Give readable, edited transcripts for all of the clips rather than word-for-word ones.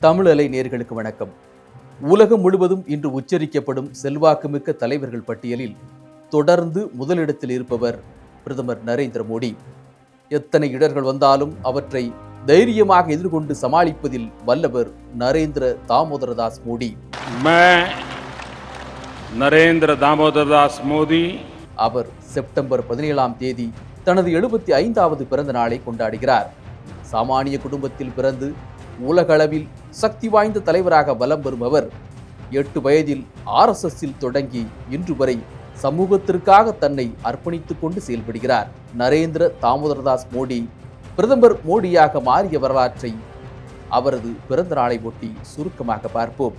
தமிழலை நேர்களுக்கு வணக்கம். உலகம் முழுவதும் இன்று உச்சரிக்கப்படும் செல்வாக்குமிக்க தலைவர்கள் பட்டியலில் தொடர்ந்து முதலிடத்தில் இருப்பவர் பிரதமர் நரேந்திர மோடி. எத்தனை இடர்கள் வந்தாலும் அவற்றை தைரியமாக எதிர்கொண்டு சமாளிப்பதில் வல்லவர் நரேந்திர தாமோதரதாஸ் மோடி. நரேந்திர தாமோதரதாஸ் மோடி. அவர் செப்டம்பர் 17ஆம் தேதி தனது 75வது பிறந்த நாளை கொண்டாடுகிறார். சாமானிய குடும்பத்தில் பிறந்து உலகளவில் சக்தி வாய்ந்த தலைவராக வலம் வரும் அவர் 8 வயதில் RSSல் தொடங்கி இன்று வரை சமூகத்திற்காக தன்னை அர்ப்பணித்துக் கொண்டு செயல்படுகிறார். நரேந்திர தாமோதரதாஸ் மோடி பிரதமர் மோடியாக மாறிய வரலாற்றை அவரது பிறந்த நாளை ஒட்டி சுருக்கமாக பார்ப்போம்.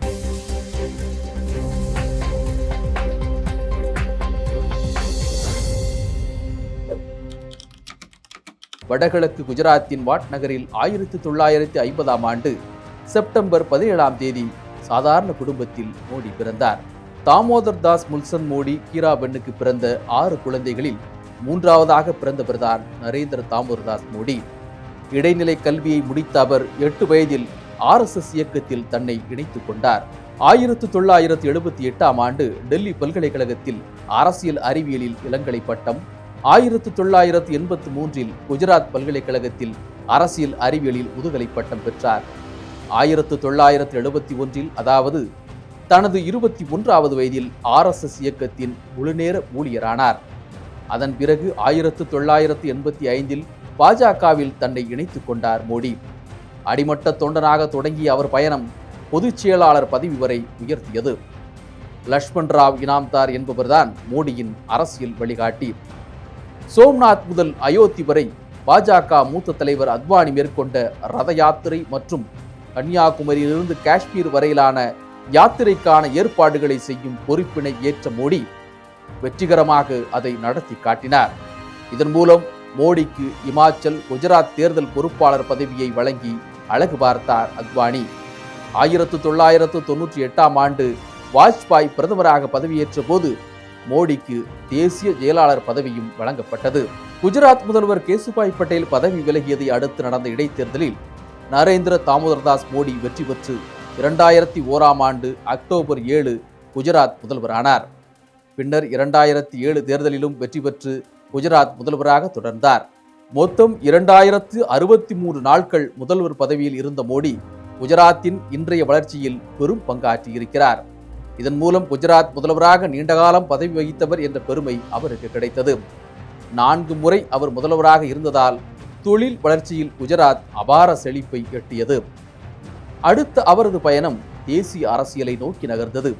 வடகிழக்கு குஜராத்தின் வாட் நகரில் 1950ஆம் ஆண்டு செப்டம்பர் 17ஆம் தேதி சாதாரண குடும்பத்தில் மோடி பிறந்தார். தாமோதர்தாஸ் முல்சன் மோடி கீராபென்னுக்கு பிறந்த 6 குழந்தைகளில் 3ஆவதாக பிறந்தவர்தான் நரேந்திர தாமோதர்தாஸ் மோடி. இடைநிலை கல்வியை முடித்த அவர் 8 வயதில் RSS இயக்கத்தில் தன்னை இணைத்துக் கொண்டார். 1978ஆம் ஆண்டு டெல்லி பல்கலைக்கழகத்தில் அரசியல் அறிவியலில் இளங்கலை பட்டம், 1983இல் குஜராத் பல்கலைக்கழகத்தில் அரசியல் அறிவியலில் முதுகலை பட்டம் பெற்றார். 1971இல், அதாவது தனது 21வது வயதில் RSS இயக்கத்தின் முழுநேர ஊழியரானார். அதன் பிறகு 1985இல் பாஜகவில் தன்னை இணைத்துக் கொண்டார் மோடி. அடிமட்ட தொண்டனாக தொடங்கிய அவர் பயணம் பொதுச் செயலாளர் பதவி வரை உயர்த்தியது. லக்ஷ்மண் ராவ் இனாம்தார் என்பவர்தான் மோடியின் அரசியல் வழிகாட்டி. சோம்நாத் முதல் அயோத்தி வரை பாஜக மூத்த தலைவர் அத்வானி மேற்கொண்ட ரத யாத்திரை மற்றும் கன்னியாகுமரியிலிருந்து காஷ்மீர் வரையிலான யாத்திரைக்கான ஏற்பாடுகளை செய்யும் பொறுப்பினை ஏற்ற மோடி வெற்றிகரமாக அதை நடத்தி காட்டினார். இதன் மூலம் மோடிக்கு இமாச்சல், குஜராத் தேர்தல் பொறுப்பாளர் பதவியை வழங்கி அழகு பார்த்தார் அத்வானி. 1998ஆம் ஆண்டு வாஜ்பாய் பிரதமராக பதவியேற்ற போது மோடிக்கு தேசிய செயலாளர் பதவியும் வழங்கப்பட்டது. குஜராத் முதல்வர் கேசுபாய் பட்டேல் பதவி விலகியதை அடுத்து நடந்த இடைத்தேர்தலில் நரேந்திர தாமோதரதாஸ் மோடி வெற்றி பெற்று 2001ஆம் ஆண்டு அக்டோபர் 7 குஜராத் முதல்வரானார். பின்னர் 2007 தேர்தலிலும் வெற்றி பெற்று குஜராத் முதல்வராக தொடர்ந்தார். மொத்தம் 2063 நாட்கள் முதல்வர் பதவியில் இருந்த மோடி குஜராத்தின் இன்றைய வளர்ச்சியில் பெரும் பங்காற்றியிருக்கிறார். இதன் மூலம் குஜராத் முதல்வராக நீண்டகாலம் பதவி வகித்தவர் என்ற பெருமை அவருக்கு கிடைத்தது. 4 முறை அவர் முதல்வராக இருந்ததால் தொழில் வளர்ச்சியில் குஜராத் அபார செழிப்பை எட்டியது. அடுத்த அவரது பயணம் தேசிய அரசியலை நோக்கி நகர்ந்தது.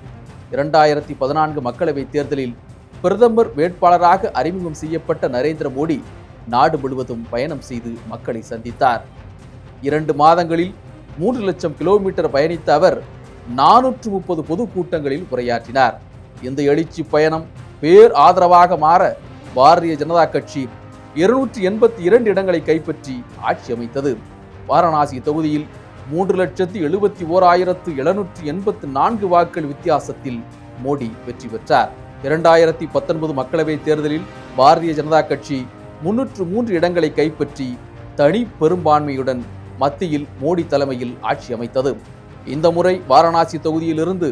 2014 மக்களவைத் தேர்தலில் பிரதமர் வேட்பாளராக அறிமுகம் செய்யப்பட்ட நரேந்திர மோடி நாடு முழுவதும் பயணம் செய்து மக்களை சந்தித்தார். 2 மாதங்களில் 3 லட்சம் கிலோமீட்டர் பயணித்த அவர் 430 பொதுக்கூட்டங்களில் உரையாற்றினார். இந்த எழுச்சி பயணம் பேர் ஆதரவாக மாற பாரதிய ஜனதா கட்சி 282 இடங்களை கைப்பற்றி ஆட்சி அமைத்தது. வாரணாசி தொகுதியில் 3,71,784 வாக்குகள் வித்தியாசத்தில் மோடி வெற்றி பெற்றார். 2019 மக்களவைத் தேர்தலில் பாரதிய ஜனதா கட்சி 303 இடங்களை கைப்பற்றி தனி பெரும்பான்மையுடன் மத்தியில் மோடி தலைமையில் ஆட்சி அமைத்தது. இந்த முறை வாரணாசி தொகுதியிலிருந்து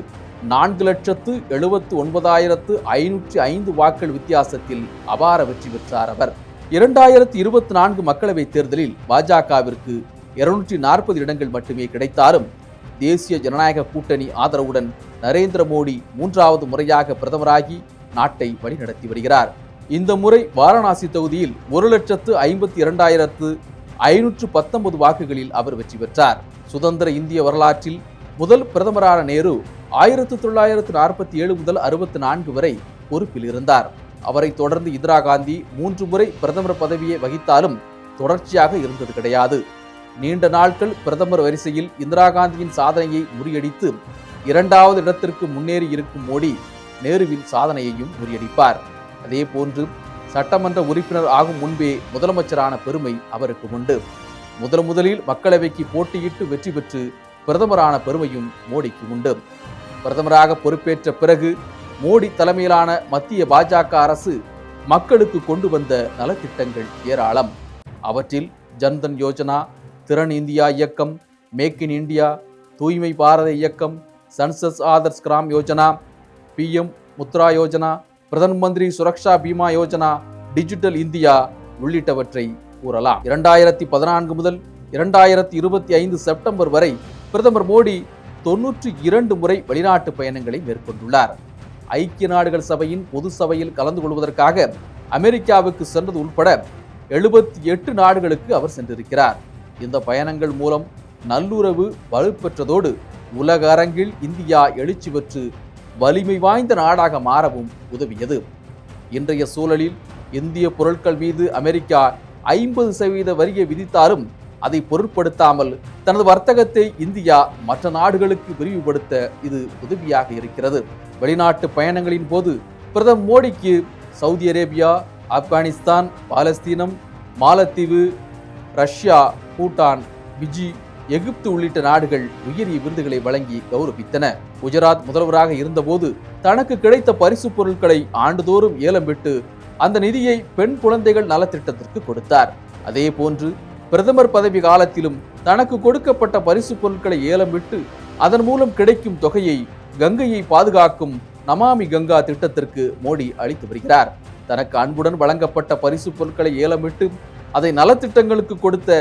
4,79,505 வாக்குகள் வித்தியாசத்தில் அபார வெற்றி பெற்றார் அவர். 2024 மக்களவைத் தேர்தலில் பாஜகவிற்கு 240 இடங்கள் மட்டுமே கிடைத்தாலும் தேசிய ஜனநாயக கூட்டணி ஆதரவுடன் நரேந்திர மோடி 3வது முறையாக பிரதமராகி நாட்டை வழிநடத்தி வருகிறார். இந்த முறை வாரணாசி தொகுதியில் 1,52,519 வாக்குகளில் அவர் வெற்றி பெற்றார். சுதந்திர இந்திய வரலாற்றில் முதல் பிரதமரான நேரு 1947 முதல் 64 வரை பொறுப்பில் இருந்தார். அவரை தொடர்ந்து இந்திரா காந்தி 3 முறை பிரதமர் பதவியை வகித்தாலும் தொடர்ச்சியாக இருந்தது கிடையாது. நீண்ட நாட்கள் பிரதமர் வரிசையில் இந்திரா காந்தியின் சாதனையை முறியடித்து 2வது இடத்திற்கு முன்னேறி இருக்கும் மோடி நேருவின் சாதனையையும் முறியடிப்பார். அதே போன்று சட்டமன்ற உறுப்பினர் ஆகும் முன்பே முதலமைச்சரான பெருமை அவருக்கு உண்டு. முதலில் மக்களவைக்கு போட்டியிட்டு வெற்றி பெற்று பிரதமரான பெருமையும் மோடிக்கு உண்டு. பிரதமராக பொறுப்பேற்ற பிறகு மோடி தலைமையிலான மத்திய பாஜக அரசு மக்களுக்கு கொண்டு வந்த நலத்திட்டங்கள் ஏராளம். அவற்றில் ஜன்தன் யோஜனா, திறன் இந்தியா இயக்கம், மேக் இன் இந்தியா, தூய்மை பாரத இயக்கம், Sansad Adarsh Gram Yojana, PM Mudra Yojana, Pradhan Mantri Suraksha Bima Yojana, digital India உள்ளிட்டவற்றை கூறலாம். 2014 முதல் 2025 செப்டம்பர் வரை பிரதமர் மோடி 92 முறை வெளிநாட்டு பயணங்களை மேற்கொண்டுள்ளார். ஐக்கிய நாடுகள் சபையின் பொது சபையில் கலந்து கொள்வதற்காக அமெரிக்காவுக்கு சென்றது உட்பட 78 நாடுகளுக்கு அவர் சென்றிருக்கிறார். இந்த பயணங்கள் மூலம் நல்லுறவு வலுப்பெற்றதோடு உலக அரங்கில் இந்தியா எழுச்சி பெற்று வலிமை வாய்ந்த நாடாக மாறவும் உதவியது. இன்றைய சூழலில் இந்திய பொருட்கள் மீது அமெரிக்கா 50% வரியை விதித்தாலும் அதை பொருட்படுத்தாமல் தனது வர்த்தகத்தை இந்தியா மற்ற நாடுகளுக்கு விரிவுபடுத்த இது உதவியாக இருக்கிறது. வெளிநாட்டு பயணங்களின் போது பிரதமர் மோடிக்கு சவுதி அரேபியா, ஆப்கானிஸ்தான், பாலஸ்தீனம், மாலத்தீவு, ரஷ்யா, பூட்டான், பிஜி, எகிப்து உள்ளிட்ட நாடுகள் உயரிய விருதுகளை வழங்கி கௌரவித்தன. குஜராத் முதல்வராக இருந்தபோது தனக்கு கிடைத்த பரிசு பொருட்களை ஆண்டுதோறும் ஏலம் விட்டு அந்த நிதியை பெண் குழந்தைகள் நலத்திட்டத்திற்கு கொடுத்தார். அதே போன்று பிரதமர் பதவி காலத்திலும் தனக்கு கொடுக்கப்பட்ட பரிசு பொருட்களை ஏலம் விட்டு அதன் மூலம் கிடைக்கும் தொகையை கங்கையை பாதுகாக்கும் நமாமி கங்கா திட்டத்திற்கு மோடி அளித்து வருகிறார். தனக்கு அன்புடன் வழங்கப்பட்ட பரிசு பொருட்களை ஏலமிட்டு அதை நலத்திட்டங்களுக்கு கொடுத்த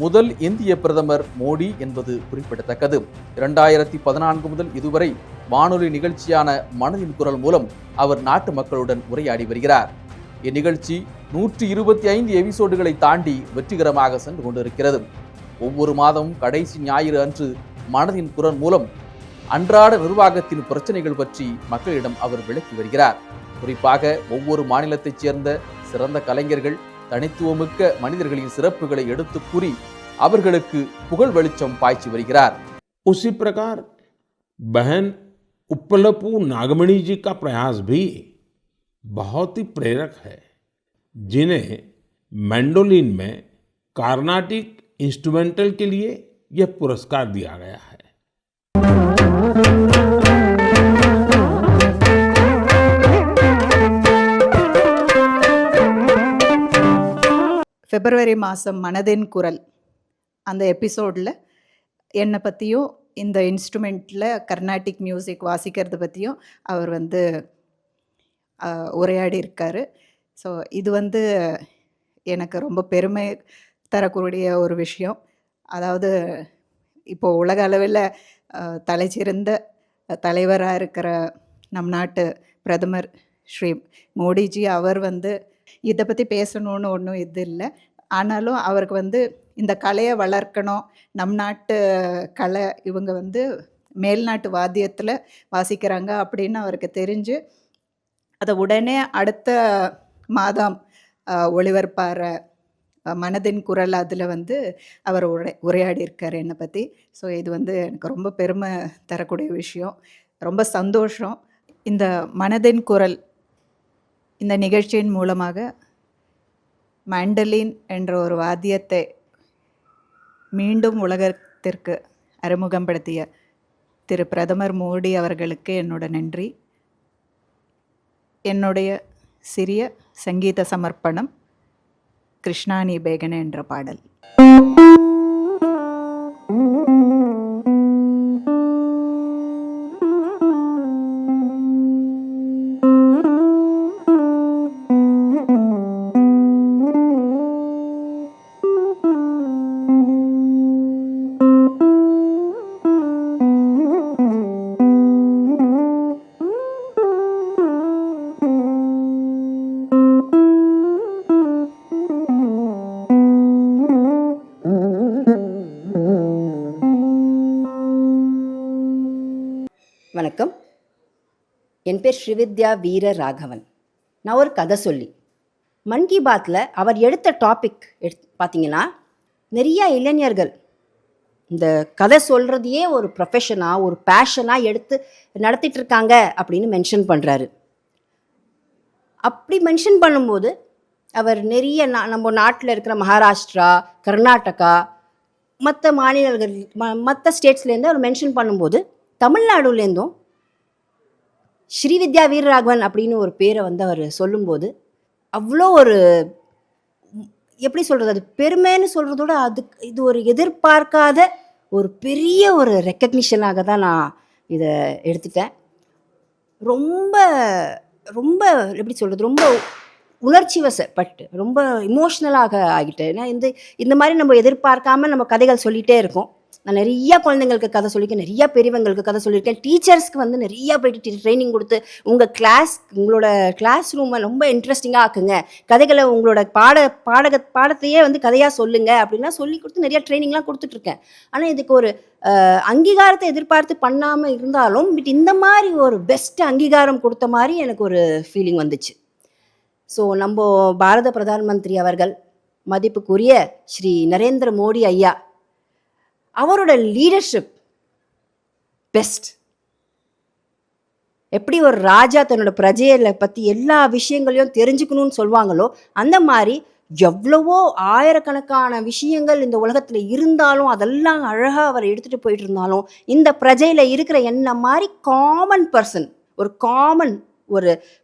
முதல் இந்திய பிரதமர் மோடி என்பது குறிப்பிடத்தக்கது. 2014 முதல் இதுவரை வானொலி நிகழ்ச்சியான மனதின் குரல் மூலம் அவர் நாட்டு மக்களுடன் உரையாடி வருகிறார். இந்நிகழ்ச்சி 125 எபிசோடுகளை தாண்டி வெற்றிகரமாக சென்று கொண்டிருக்கிறது. ஒவ்வொரு மாதமும் கடைசி ஞாயிறு அன்று மனதின் குரல் மூலம் அன்றாட நிர்வாகத்தின் பிரச்சனைகள் பற்றி மக்களிடம் அவர் விளக்கி வருகிறார். குறிப்பாக ஒவ்வொரு மாநிலத்தைச் சேர்ந்த சிறந்த கலைஞர்கள், தனித்துவமிக்க மனிதர்களின் சிறப்புகளை எடுத்து கூறி அவர்களுக்கு புகழ் வெளிச்சம் பாய்ச்சி வருகிறார். उसी प्रकार बहन उप्पलपू नागमणि जी का प्रयास भी बहुत ही प्रेरक है, जिन्हें मैंडोलिन में कार्नाटिक इंस्ट्रूमेंटल के लिए यह पुरस्कार दिया गया है. பிப்ரவரி மாதம் மனதின் குரல் அந்த எபிசோடில் என்னை பற்றியும் இந்த இன்ஸ்ட்ருமெண்ட்டில் கர்நாடிக் மியூசிக் வாசிக்கிறது பற்றியும் அவர் உரையாடி இருக்கார். ஸோ இது எனக்கு ரொம்ப பெருமை தரக்கூடிய ஒரு விஷயம். அதாவது இப்போது உலக அளவில் தலைச்சிறந்த தலைவராக இருக்கிற நம் நாட்டு பிரதமர் ஸ்ரீ மோடிஜி அவர் இதை பற்றி பேசணுன்னு ஒன்றும் இது இல்லை. ஆனாலும் அவருக்கு இந்த கலையை வளர்க்கணும், நம் நாட்டு கலை இவங்க மேல்நாட்டு வாத்தியத்தில் வாசிக்கிறாங்க அப்படின்னு அவருக்கு தெரிஞ்சு அதை உடனே அடுத்த மாதம் ஒளிபரப்பார மனதின் குரல் அதில் அவர் உரையாடி இருக்கார் என்னை பற்றி. ஸோ இது எனக்கு ரொம்ப பெருமை தரக்கூடிய விஷயம், ரொம்ப சந்தோஷம். இந்த மனதின் குரல் இந்த நிகழ்ச்சியின் மூலமாக மேண்டலின் என்ற ஒரு வாத்தியத்தை மீண்டும் உலகத்திற்கு அறிமுகப்படுத்திய திரு பிரதமர் மோடி அவர்களுக்கு என்னோட நன்றி. என்னுடைய சிறிய சங்கீத சமர்ப்பணம் கிருஷ்ணானி பேகனே என்ற பாடல். வணக்கம், என் பேர் ஸ்ரீவித்யா வீர ராகவன். நான் ஒரு கதை சொல்லி. மன் கி பாத்தில் அவர் எடுத்த டாபிக் பார்த்தீங்கன்னா நிறைய இளைஞர்கள் இந்த கதை சொல்கிறதையே ஒரு ப்ரொஃபஷனாக ஒரு பேஷனாக எடுத்து நடத்திட்டு இருக்காங்க அப்படின்னு மென்ஷன் பண்ணுறாரு. அப்படி மென்ஷன் பண்ணும்போது அவர் நிறைய நம்ம நாட்டில் இருக்கிற மகாராஷ்டிரா, கர்நாடகா, மற்ற மாநிலங்கள் மற்ற ஸ்டேட்ஸ்லேருந்து அவர் மென்ஷன் பண்ணும்போது தமிழ்நாடுலேருந்தும் ஸ்ரீவித்யா வீரராகவன் அப்படின்னு ஒரு பேரை அவர் சொல்லும்போது அவ்வளோ ஒரு எப்படி சொல்கிறது, அது பெருமைன்னு சொல்கிறதோட இது ஒரு எதிர்பார்க்காத ஒரு பெரிய ஒரு ரெக்கக்னிஷனாக தான் நான் இதை எடுத்துட்டேன். ரொம்ப ரொம்ப எப்படி சொல்கிறது, ரொம்ப உணர்ச்சி வசப்பட்டு ரொம்ப இமோஷ்னலாக ஆகிட்டேன். ஏன்னா இந்த மாதிரி நம்ம எதிர்பார்க்காம நம்ம கதைகள் சொல்லிகிட்டே இருக்கோம். நான் நிறையா குழந்தைங்களுக்கு கதை சொல்லியிருக்கேன், நிறையா பெரியவங்களுக்கு கதை சொல்லியிருக்கேன். டீச்சர்ஸ்க்கு வந்து நிறையா போய்ட்டு ட்ரைனிங் கொடுத்து உங்களோட கிளாஸ் ரூமை ரொம்ப இன்ட்ரெஸ்டிங்காக ஆக்குங்க, கதைகளை உங்களோட பாடத்தையே வந்து கதையாக சொல்லுங்கள் அப்படின்லாம் சொல்லி கொடுத்து நிறையா ட்ரைனிங்லாம் கொடுத்துட்ருக்கேன். ஆனால் இதுக்கு ஒரு அங்கீகாரத்தை எதிர்பார்த்து பண்ணாமல் இருந்தாலும் இந்த மாதிரி ஒரு பெஸ்ட் அங்கீகாரம் கொடுத்த மாதிரி எனக்கு ஒரு ஃபீலிங் வந்துச்சு. ஸோ நம்ம பாரத பிரதான் மந்திரி அவர்கள், மதிப்புக்குரிய ஸ்ரீ நரேந்திர மோடி ஐயா, அவரோட லீடர்ஷிப் பெஸ்ட். எப்படி ஒரு ராஜா தன்னோட பிரஜைகளை பற்றி எல்லா விஷயங்களையும் தெரிஞ்சுக்கணும்னு சொல்லுவாங்களோ, அந்த மாதிரி எவ்வளவோ ஆயிரக்கணக்கான விஷயங்கள் இந்த உலகத்தில் இருந்தாலும் அதெல்லாம் அழகாக அவர் எடுத்துகிட்டு போயிட்டு இருந்தாலும், இந்த பிரஜையில் இருக்கிற என்ன மாதிரி காமன் பர்சன்,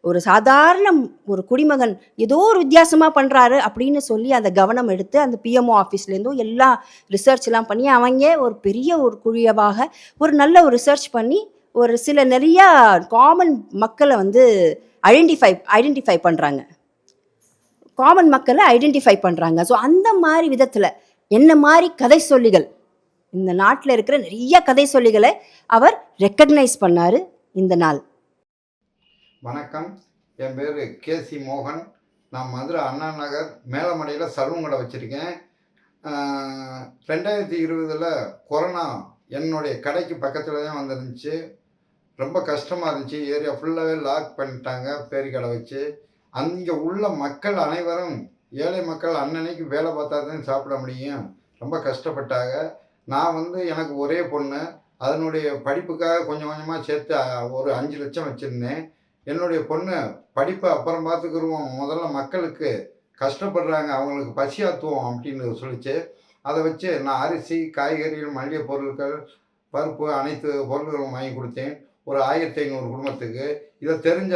ஒரு சாதாரண ஒரு குடிமகன் ஏதோ ஒரு வித்தியாசமாக பண்ணுறாரு அப்படின்னு சொல்லி அதை கவனம் எடுத்து அந்த பிஎம்ஓ ஆஃபீஸ்லேருந்தும் எல்லா ரிசர்ச்லாம் பண்ணி அவங்க ஒரு பெரிய ஒரு குழியவாக ஒரு நல்ல ஒரு ரிசர்ச் பண்ணி ஒரு சில நிறையா காமன் மக்களை வந்து ஐடென்டிஃபை பண்ணுறாங்க. ஸோ அந்த மாதிரி விதத்தில் என்ன மாதிரி கதை சொல்லிகள், இந்த நாட்டில் இருக்கிற நிறைய கதை சொல்லிகளை அவர் ரெக்கக்னைஸ் பண்ணார் இந்த நாள். வணக்கம், என் பேர் கேசி மோகன். நான் மதுரை அண்ணா நகர் மேலமடையில் சலூன் கடை வச்சுருக்கேன். 2020 கொரோனா என்னுடைய கடைக்கு பக்கத்தில் தான் வந்துருந்துச்சு. ரொம்ப கஷ்டமாக இருந்துச்சு. ஏரியா ஃபுல்லாகவே லாக் பண்ணிட்டாங்க பேரி கடை வச்சு. அங்கே உள்ள மக்கள் அனைவரும், ஏழை மக்கள் அன்னன்னைக்கு வேலை பார்த்தா தான் சாப்பிட முடியும், ரொம்ப கஷ்டப்பட்டாங்க. நான் வந்து எனக்கு ஒரே பொண்ணு, அதனுடைய படிப்புக்காக கொஞ்சம் கொஞ்சமாக சேர்த்து ஒரு 5 லட்சம் வச்சுருந்தேன். என்னுடைய பொண்ணு படிப்பை அப்புறம் பார்த்துக்குருவோம், முதல்ல மக்களுக்கு கஷ்டப்படுறாங்க, அவங்களுக்கு பசியாத்துவோம் அப்படின்னு சொல்லிச்சு. அதை வச்சு நான் அரிசி, காய்கறிகள், மளிகை பொருட்கள், பருப்பு, அனைத்து பொருட்களும் வாங்கி கொடுத்தேன் ஒரு 1500 குடும்பத்துக்கு. இதை தெரிஞ்ச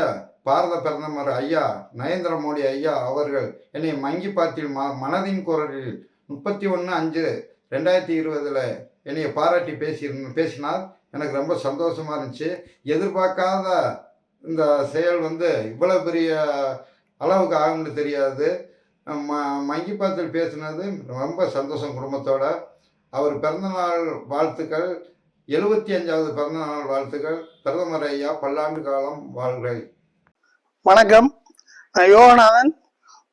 பாரத பிரதமர் ஐயா நரேந்திர மோடி ஐயா அவர்கள் என்னை மங்கி பாத்தில் மனதின் குரலில் 31/5/2020 என்னை பாராட்டி பேசினார். எனக்கு ரொம்ப சந்தோஷமாக இருந்துச்சு. எதிர்பார்க்காத இந்த செயல் வந்து இவ்வளோ பெரிய அளவுக்கு ஆகும்னு தெரியாது. மங்கிபாத்தில் பேசினது ரொம்ப சந்தோஷம் குடும்பத்தோட. அவர் பிறந்தநாள் வாழ்த்துக்கள், 75வது பிறந்தநாள் வாழ்த்துக்கள். பிரதமர் ஐயா பல்லாண்டு காலம் வாழ்க. வணக்கம், நான் யோகநாதன்,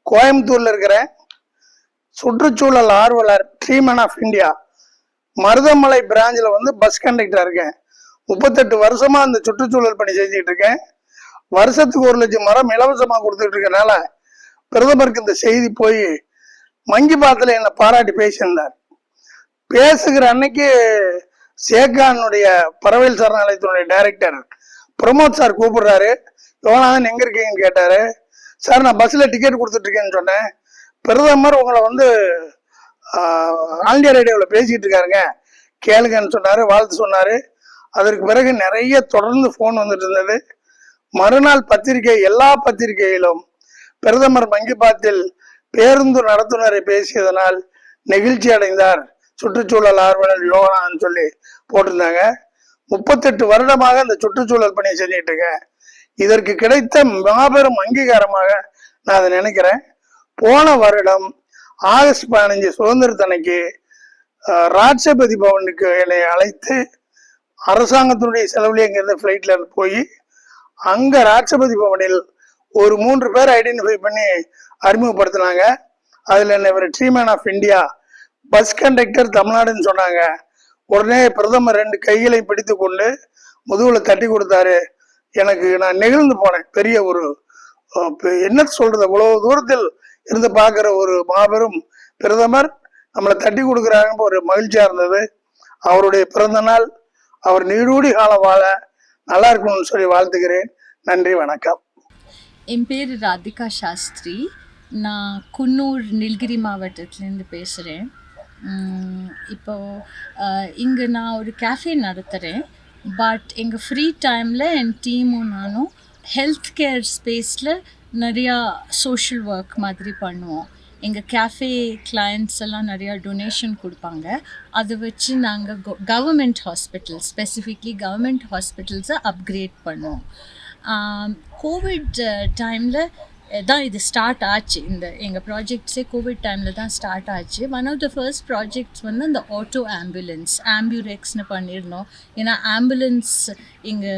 கோயம்புத்தூர்ல இருக்கிறேன். சுற்றுச்சூழல் ஆர்வலர், ட்ரீமேன் ஆஃப் இந்தியா மருதமலை பிராஞ்சில் வந்து பஸ் கண்டக்டராக இருக்கேன். 38 வருஷமா அந்த சுற்றுச்சூழல் பணி செஞ்சுட்டு இருக்கேன். வருஷத்துக்கு 1 லட்சம் மரம் இலவசமாக கொடுத்துட்டு இருக்கனால பிரதமருக்கு இந்த செய்தி போய் மங்கி பாத்தில் என்னை பாராட்டி பேசியிருந்தார். பேசுகிற அன்னைக்கு சேகானுடைய பறவைகள் சரணாலயத்தினுடைய டைரக்டர் பிரமோத் சார் கூப்பிடுறாரு. யோகநாதன் எங்க இருக்கீங்கன்னு கேட்டாரு. சார், நான் பஸ்ல டிக்கெட் கொடுத்துட்டு இருக்கேன்னு சொன்னேன். பிரதமர் உங்களை வந்து ஆல் இண்டியா ரேடியோவில் பேசிட்டு இருக்காருங்க, கேளுங்கன்னு சொன்னாரு, வாழ்த்து சொன்னாரு. அதற்கு பிறகு நிறைய தொடர்ந்து ஃபோன் வந்துட்டு இருந்தது. மறுநாள் பத்திரிகை, எல்லா பத்திரிகையிலும் பிரதமர் மங்கி பாத்தில் பேருந்து நடத்துனரை பேசியதனால் நெகிழ்ச்சி அடைந்தார் சுற்றுச்சூழல் ஆர்வலர் யோகநாதன் சொல்லி போட்டிருந்தாங்க. 38 வருடமாக இந்த சுற்றுச்சூழல் பணியை செஞ்சுட்டு இருக்கேன். இதற்கு கிடைத்த மாபெரும் அங்கீகாரமாக நான் அதை நினைக்கிறேன். போன வருடம் ஆகஸ்ட் 15 சுதந்திரத்தன்னைக்கு ராஷ்டிரபதி பவனுக்கு என்னை அழைத்து அரசாங்கத்தினுடைய செலவுலேயே இங்கிருந்து ஃப்ளைட்ல போய் அங்க ராஷ்டிரபதி பவனில் ஒரு 3 பேர் ஐடென்டிஃபை பண்ணி அறிமுகப்படுத்தினாங்க. அதுல என்ன ஒரு ட்ரீமேன் ஆஃப் இந்தியா பஸ் கண்டக்டர் தமிழ்நாடுன்னு சொன்னாங்க. உடனே பிரதமர் 2 கைகளை பிடித்து கொண்டு முதுகுல தட்டி கொடுத்தாரு. நான் நெகிழ்ந்து போனேன். பெரிய ஒரு என்ன சொல்றது, இவ்வளவு தூரத்தில் இருந்து பார்க்கிற ஒரு மாபெரும் பிரதமர் நம்மளை தட்டி கொடுக்குறாங்க, ஒரு மகிழ்ச்சியா இருந்தது. அவருடைய பிறந்த நாள், அவர் நீடூடி காலம் வாழ நல்லா இருக்கணும்னு சொல்லி வாழ்த்துக்கிறேன். நன்றி, வணக்கம். என் பேர் ராதிகா சாஸ்திரி. நான் குன்னூர் நீலகிரி மாவட்டத்துலேருந்து பேசுகிறேன். இப்போது இங்கே நான் ஒரு கேஃபே நடத்துகிறேன். பட் எங்கள் ஃப்ரீ டைமில் என் டீமும் நானும் ஹெல்த் கேர் ஸ்பேஸில் நிறையா சோஷியல் ஒர்க் மாதிரி பண்ணுவோம். எங்கள் கேஃபே கிளைண்ட்ஸ் எல்லாம் நிறையா டொனேஷன் கொடுப்பாங்க. அதை வச்சு நாங்கள் கவர்மெண்ட் ஹாஸ்பிட்டல்ஸ், ஸ்பெசிஃபிக்லி கவர்மெண்ட் ஹாஸ்பிட்டல்ஸை அப்கிரேட் பண்ணோம். கோவிட் டைமில் தான் இது ஸ்டார்ட் ஆச்சு. இந்த எங்கள் ப்ராஜெக்ட்ஸே கோவிட் டைமில் தான் ஸ்டார்ட் ஆச்சு. One of the first projects வந்து அந்த ஆட்டோ ஆம்புலன்ஸ், ஆம்புரெக்ஸ்னு பண்ணியிருந்தோம். ஏன்னா ஆம்புலன்ஸ் இங்கே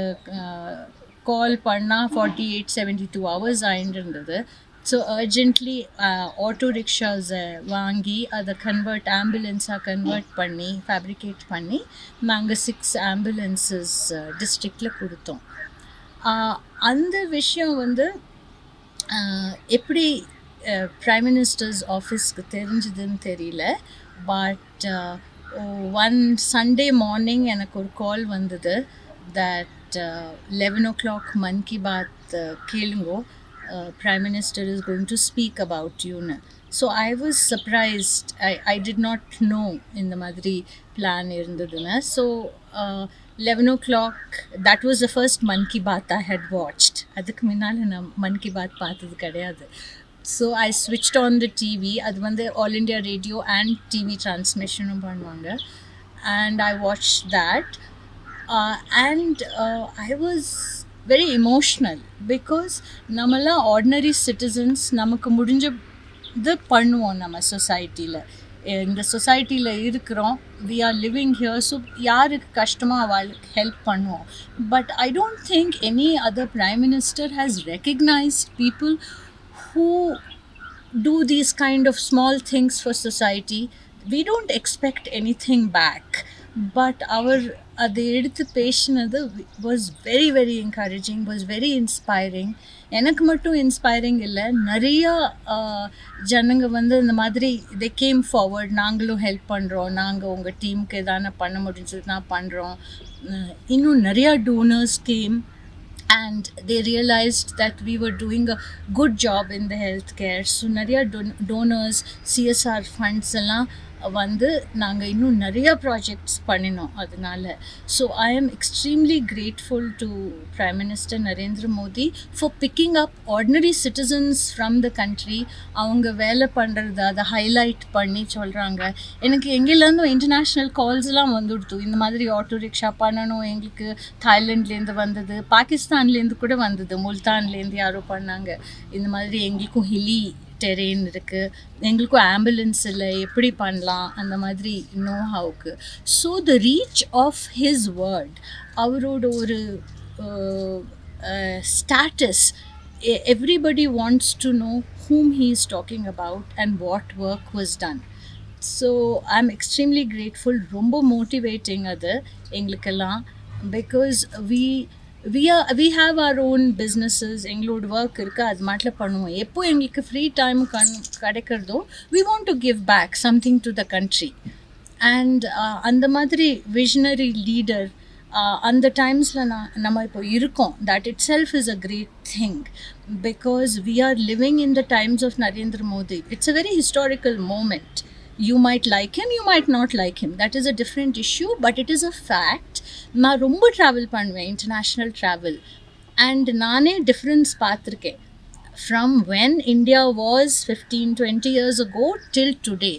கால் பண்ணால் 48-72 hours ஆகிட்டு இருந்தது. ஸோ அர்ஜென்ட்லி ஆட்டோ ரிக்ஷாஸை வாங்கி அதை ஆம்புலன்ஸாக கன்வெர்ட் பண்ணி ஃபேப்ரிகேட் பண்ணி நாங்கள் 6 ஆம்புலன்ஸஸ் டிஸ்ட்ரிக்டில் கொடுத்தோம். அந்த விஷயம் வந்து எப்படி ப்ரைம் மினிஸ்டர்ஸ் ஆஃபீஸ்க்கு தெரிஞ்சதுன்னு தெரியல. பட் ஒன் சண்டே மார்னிங் எனக்கு ஒரு கால் வந்தது தட் 11 o'clock மன் கி பாத் கேளுங்கோ, Prime Minister is going to speak about you. So I was surprised. I did not know in the Madri plan irundaduna. So 11 o'clock, that was the first Man Ki Baat I had watched. Adukku munnala na Man Ki Baat paathathu kedaiyadhu. So I switched on the TV. Adu vande All India Radio and TV transmission பண்ணுவாங்க. And I watched that. And I was very emotional because நம்மலாம் ordinary citizens, நமக்கு முடிஞ்சது பண்ணுவோம் நம்ம சொசைட்டியில். இந்த சொசைட்டியில் இருக்கிறோம், we are living here. So யாருக்கு கஷ்டமோ அவளுக்கு ஹெல்ப் பண்ணுவோம். But I don't think any other prime minister has recognised people who do these kind of small things for society. We don't expect anything back, but அதை எடுத்து பேசினது was very very encouraging, was very inspiring. எனக்கு மட்டும் inspiring இல்லை, நிறையா ஜனங்க வந்து இந்த மாதிரி they came forward. நாங்களும் ஹெல்ப் பண்ணுறோம், நாங்கள் உங்கள் டீமுக்கு எதான பண்ண முடிஞ்சதுன்னா பண்ணுறோம். இன்னும் நிறையா donors game and they realized that we were doing a good job in the healthcare. So நிறையா donors, CSR funds எல்லாம் வந்து நாங்கள் இன்னும் நிறைய ப்ராஜெக்ட்ஸ் பண்ணினோம் அதனால. ஸோ ஐ ஆம் extremely grateful to Prime Minister Narendra Modi for picking up ordinary citizens from the country. அவங்க வேலை பண்ணுறது அதை ஹைலைட் பண்ணி சொல்கிறாங்க. எனக்கு எங்கேருந்தும் இன்டர்நேஷ்னல் கால்ஸ்லாம் வந்துடுத்து, இந்த மாதிரி ஆட்டோ ரிக்ஷா பண்ணணும். எங்களுக்கு தாய்லாண்ட்லேருந்து வந்தது, பாகிஸ்தான்லேருந்து கூட வந்தது, முல்தான்லேருந்து யாரோ பண்ணாங்க. இந்த மாதிரி எங்களுக்கும் ஹிலி டெரெயின் இருக்குது, எங்களுக்கும் ஆம்புலன்ஸ் இல்லை, எப்படி பண்ணலாம் அந்த மாதிரி நோ ஹவுக்கு. So the reach of his word, அவரோட ஒரு status, everybody wants to know whom he is talking about and what work was done. So I'm extremely grateful. ரொம்ப மோட்டிவேட்டிங் அது எங்களுக்கெல்லாம், because we have our own businesses. எங்களோட work இருக்குது, அது மாட்டில் பண்ணுவோம். எப்போ எங்களுக்கு ஃப்ரீ டைம் கிடைக்கிறதோ we want to give back something to the country. And அந்த மாதிரி விஷனரி லீடர் அந்த டைம்ஸில் நம்ம இப்போ இருக்கோம். that itself is a great thing because we are living in the times of Narendra Modi. It's a very historical moment. You might like him, you might not like him. That is a different issue, but it is a fact. நான் ரொம்ப travel பண்ணுவேன், international travel. And நானே difference பார்த்துருக்கேன் from when India was 15-20 years ago till today.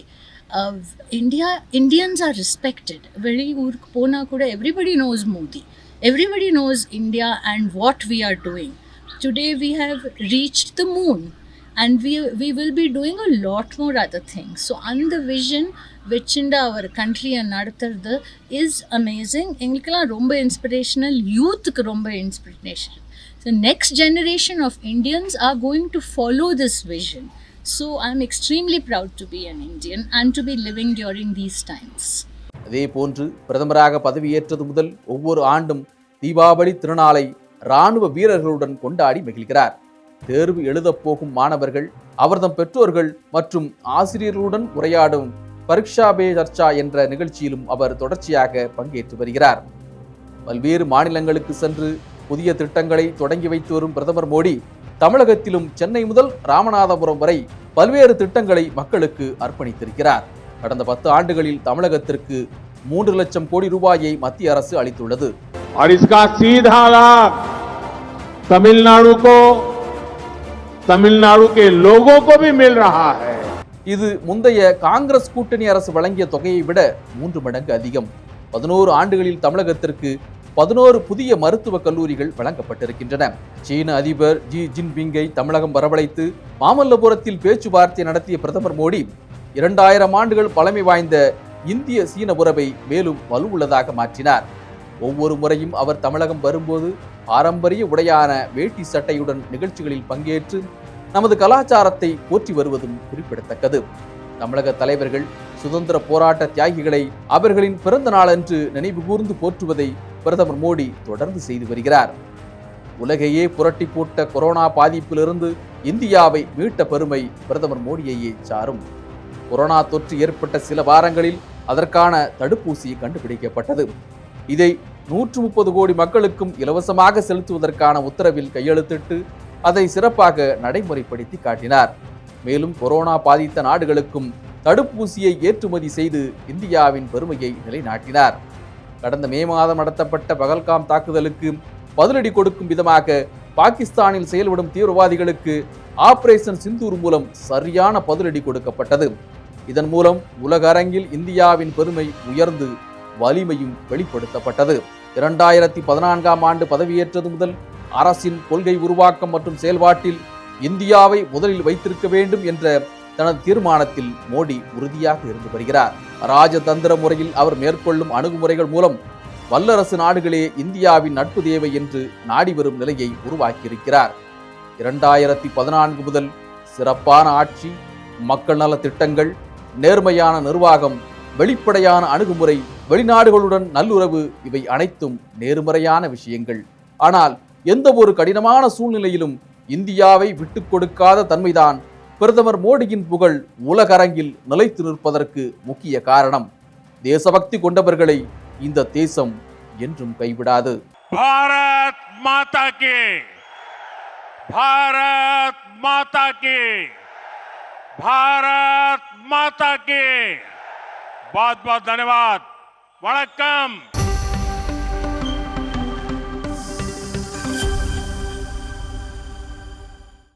Indians are respected. வெளி ஊருக்கு போனால் கூட everybody knows Modi. Everybody knows India and what we are doing. Today we have reached the moon. And we will be doing a lot more other things. So on the vision வச்சுண்டு அவர் கண்ட்ரியை நடத்துறது is amazing. எங்களுக்கெல்லாம் ரொம்ப inspirational, யூத்துக்கு ரொம்ப inspiration. So next generation of Indians are going to follow this vision. So I am extremely proud to be an Indian and to be living during these times. அதே போன்று பிரதமராக பதவியேற்றது முதல் ஒவ்வொரு ஆண்டும் தீபாவளி திருநாளை இராணுவ வீரர்களுடன் கொண்டாடி மகிழ்கிறார். தேர்வு எழுதப் போகும் மாணவர்கள், அவர்தம் பெற்றோர்கள் மற்றும் ஆசிரியர்களுடன் உரையாடும் பரீட்சா பே சர்ச்சா என்ற நிகழ்ச்சியிலும் அவர் தொடர்ச்சியாக பங்கேற்று வருகிறார். பல்வேறு மாநிலங்களுக்கு சென்று புதிய திட்டங்களை தொடங்கி வைத்து வரும் பிரதமர் மோடி தமிழகத்திலும் சென்னை முதல் ராமநாதபுரம் வரை பல்வேறு திட்டங்களை மக்களுக்கு அர்ப்பணித்திருக்கிறார். கடந்த 10 ஆண்டுகளில் தமிழகத்திற்கு 3 லட்சம் கோடி ரூபாயை மத்திய அரசு அளித்துள்ளது. और इसका सीधा लाभ तमिलनाडु को, तमिलनाडु के लोगों को भी मिल रहा है. இது முந்தைய காங்கிரஸ் கூட்டணி அரசு வழங்கிய தொகையை விட 3 மடங்கு அதிகம். 11 ஆண்டுகளில் தமிழகத்திற்கு 11 புதிய மருத்துவக் கல்லூரிகள் வழங்கப்பட்டிருக்கின்றன. சீன அதிபர் ஜி ஜின்பிங்கை தமிழகம் வரவழைத்து மாமல்லபுரத்தில் பேச்சுவார்த்தை நடத்திய பிரதமர் மோடி 2000 ஆண்டுகள் பழமை வாய்ந்த இந்திய சீன உறவை மேலும் வலுவுள்ளதாக மாற்றினார். ஒவ்வொரு முறையும் அவர் தமிழகம் வரும்போது பாரம்பரிய உடையான வேட்டி சட்டையுடன் நிகழ்ச்சிகளில் பங்கேற்று நமது கலாச்சாரத்தை போற்றி வருவதும் குறிப்பிடத்தக்கது. தமிழக தலைவர்கள் சுதந்திர போராட்ட தியாகிகளை அவர்களின் பிறந்த நாளன்று நினைவு கூர்ந்து போற்றுவதை பிரதமர் மோடி தொடர்ந்து செய்து வருகிறார். உலகையே புரட்டி போட்ட கொரோனா பாதிப்பிலிருந்து இந்தியாவை மீட்ட பெருமை பிரதமர் மோடியையே சாரும். கொரோனா தொற்று ஏற்பட்ட சில வாரங்களில் அதற்கான தடுப்பூசி கண்டுபிடிக்கப்பட்டது. இதை 130 கோடி மக்களுக்கும் இலவசமாக செலுத்துவதற்கான உத்தரவில் கையெழுத்திட்டு அதை சிறப்பாக நடைமுறைப்படுத்தி காட்டினார். மேலும் கொரோனா பாதித்த நாடுகளுக்கும் தடுப்பூசியை ஏற்றுமதி செய்து இந்தியாவின் பெருமையை நிலைநாட்டினார். கடந்த மே மாதம் நடத்தப்பட்ட பகல்காம் தாக்குதலுக்கு பதிலடி கொடுக்கும் விதமாக பாகிஸ்தானில் செயல்படும் தீவிரவாதிகளுக்கு ஆபரேஷன் சிந்தூர் மூலம் சரியான பதிலடி கொடுக்கப்பட்டது. இதன் மூலம் உலக அரங்கில் இந்தியாவின் பெருமை உயர்ந்து வலிமையும் வெளிப்படுத்தப்பட்டது. 2014ஆம் ஆண்டு பதவியேற்றது முதல் அரசின் கொள்கை உருவாக்கம் மற்றும் செயல்பாட்டில் இந்தியாவை முதலில் வைத்திருக்க வேண்டும் என்ற தனது தீர்மானத்தில் மோடி உறுதியாக இருந்து வருகிறார். ராஜதந்திர முறையில் அவர் மேற்கொள்ளும் அணுகுமுறைகள் மூலம் வல்லரசு நாடுகளே இந்தியாவின் நட்பு தேவை என்று நாடி வரும் நிலையை உருவாக்கியிருக்கிறார். 2014 முதல் சிறப்பான ஆட்சி, மக்கள் நல திட்டங்கள், நேர்மையான நிர்வாகம், வெளிப்படையான அணுகுமுறை, வெளிநாடுகளுடன் நல்லுறவு இவை அனைத்தும் நேர்மறையான விஷயங்கள். ஆனால் எந்த ஒரு கடினமான சூழ்நிலையிலும் இந்தியாவை விட்டுக் கொடுக்காத தன்மைதான் பிரதமர் மோடியின் புகழ் உலக அரங்கில் நிலைத்து நிற்பதற்கு முக்கிய காரணம். தேசபக்தி கொண்டவர்களை இந்த தேசம் என்றும் கைவிடாது. भारत माता की, भारत माता की, भारत माता की। बहुत बहुत धन्यवाद. वणक्कम.